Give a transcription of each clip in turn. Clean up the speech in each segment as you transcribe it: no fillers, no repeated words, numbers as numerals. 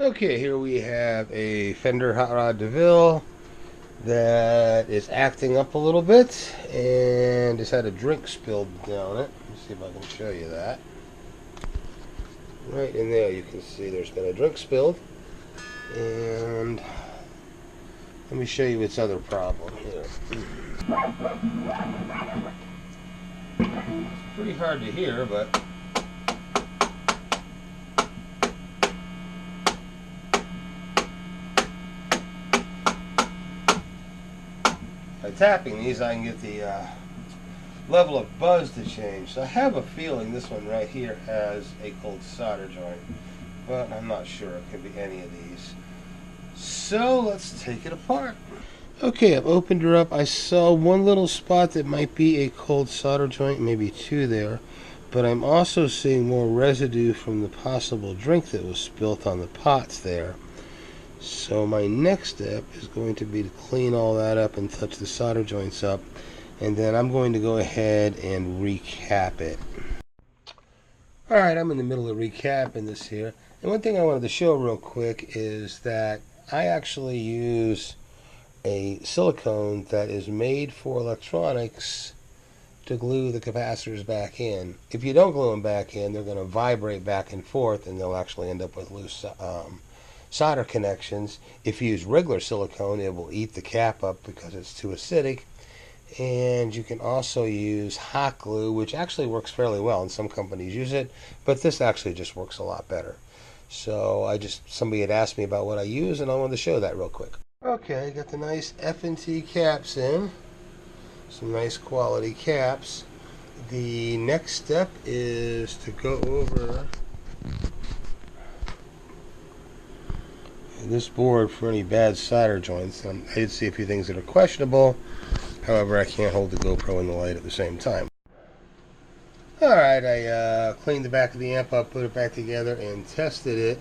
Okay, here we have a Fender Hot Rod Deville that is acting up a little bit and has had a drink spilled down it. Let me see if I can show you that. Right in there you can see there's been a drink spilled. And let me show you its other problem here. It's pretty hard to hear, but by tapping these I can get the level of buzz to change. So I have a feeling this one right here has a cold solder joint, but I'm not sure. It could be any of these. So let's take it apart. Okay, I've opened her up. I saw one little spot that might be a cold solder joint, maybe two there, but I'm also seeing more residue from the possible drink that was spilt on the pots there. So my next step is going to be to clean all that up and touch the solder joints up, and then I'm going to go ahead and recap it. Alright, I'm in the middle of recapping this here, and one thing I wanted to show real quick is that I actually use a silicone that is made for electronics to glue the capacitors back in. If you don't glue them back in, they're going to vibrate back and forth and they'll actually end up with loose solder connections. If you use regular silicone, it will eat the cap up because it's too acidic. And you can also use hot glue, which actually works fairly well, and some companies use it, but this actually just works a lot better. So somebody had asked me about what I use, and I wanted to show that real quick. Okay, got the nice F&T caps in. Some nice quality caps. The next step is to go over this board for any bad solder joints. I did see a few things that are questionable. However, I can't hold the GoPro and the light at the same time. Alright, I cleaned the back of the amp up, put it back together, and tested it.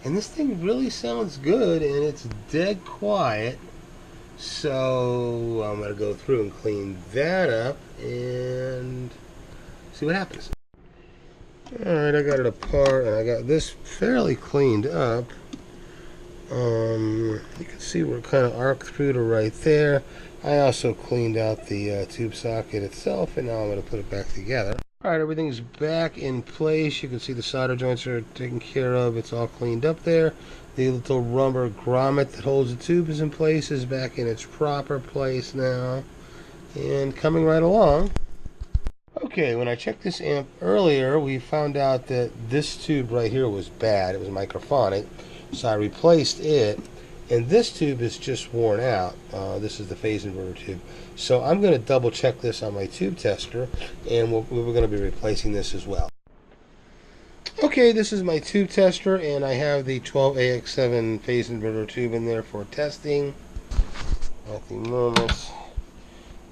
And this thing really sounds good, and it's dead quiet. So I'm going to go through and clean that up and see what happens. Alright, I got it apart, and I got this fairly cleaned up. You can see we're kind of arced through to right there. I also cleaned out the tube socket itself, and now I'm going to put it back together. Alright, everything's back in place. You can see the solder joints are taken care of. It's all cleaned up there. The little rubber grommet that holds the tube is in place, is back in its proper place now. And coming right along. Okay, when I checked this amp earlier, we found out that this tube right here was bad. It was microphonic. So I replaced it. And this tube is just worn out. This is the phase inverter tube. So I'm going to double check this on my tube tester, and we're going to be replacing this as well. Okay, this is my tube tester, and I have the 12AX7 phase inverter tube in there for testing. At the moment,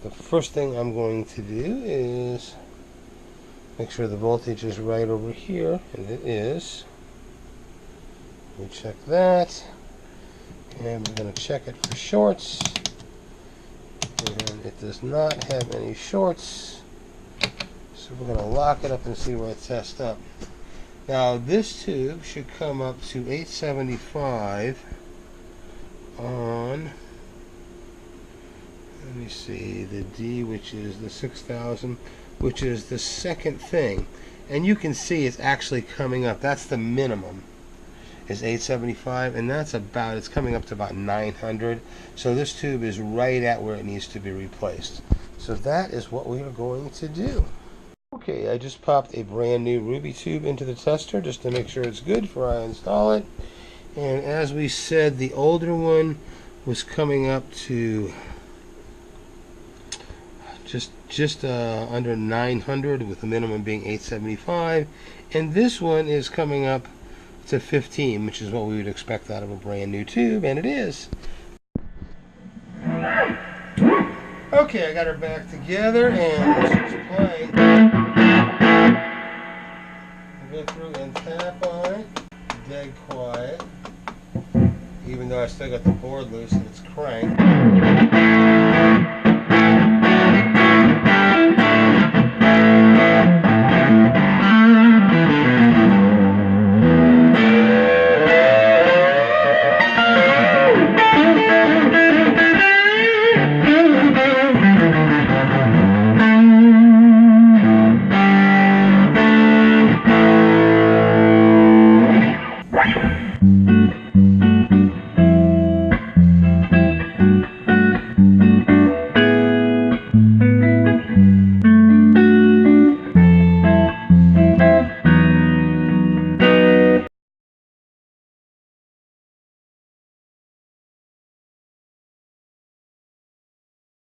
the first thing I'm going to do is make sure the voltage is right over here, and it is. We check that. And we're going to check it for shorts, and it does not have any shorts, so we're going to lock it up and see where it tests up. Now this tube should come up to 875 on, let me see, the D, which is the 6000, which is the second thing, and you can see it's actually coming up. That's the minimum, is 875, and that's about, it's coming up to about 900. So this tube is right at where it needs to be replaced. So that is what we are going to do. Okay, I just popped a brand new Ruby tube into the tester just to make sure it's good before I install it. And as we said, the older one was coming up to just under 900, with the minimum being 875, and this one is coming up to 15, which is what we would expect out of a brand new tube, and it is. Okay, I got her back together, and let's play. I'll go through and tap on it. Dead quiet, even though I still got the board loose and it's cranked.